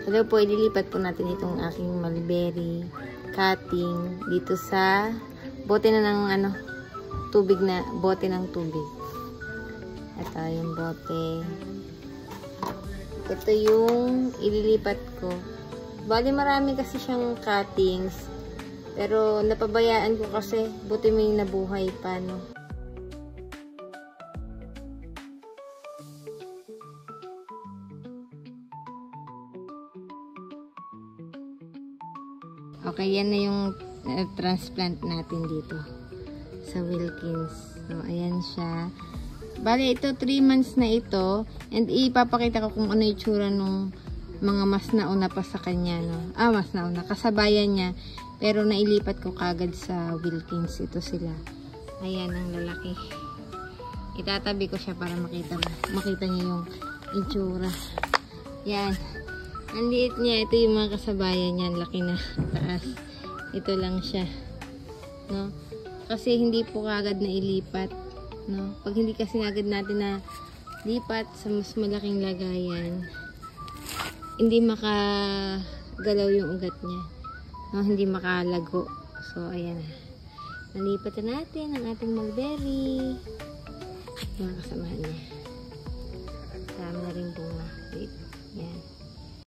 Hello po, ililipat po natin itong aking mulberry cutting dito sa bote na ng tubig na, bote ng tubig. Ito yung bote. Ito yung ililipat ko. Bali marami kasi siyang cuttings. Pero napabayaan ko kasi buti may nabuhay pa, no. Okay, yan na yung transplant natin dito sa Wilkins. So, ayan siya. Bale, ito 3 months na ito. And ipapakita ko kung ano yung tsura nung mga mas nauna pa sa kanya, no? Mas nauna. Kasabayan niya. Pero nailipat ko kagad sa Wilkins. Ito sila. Ayan ang lalaki. Itatabi ko siya para makita niya yung itsura. Yan. Ang liit niya. Ito yung mga kasabayan niya. Laki na. Taas. Ito lang siya. No? Kasi hindi po kagad na ilipat. No? Pag hindi kasi agad natin na lipat sa mas malaking lagayan, hindi makagalaw yung ugat niya. No? Hindi makalago. So, ayan. Nalipat na natin ang ating mulberry. Mga kasamahan niya. Dami na rin bunga. Wait. Yan.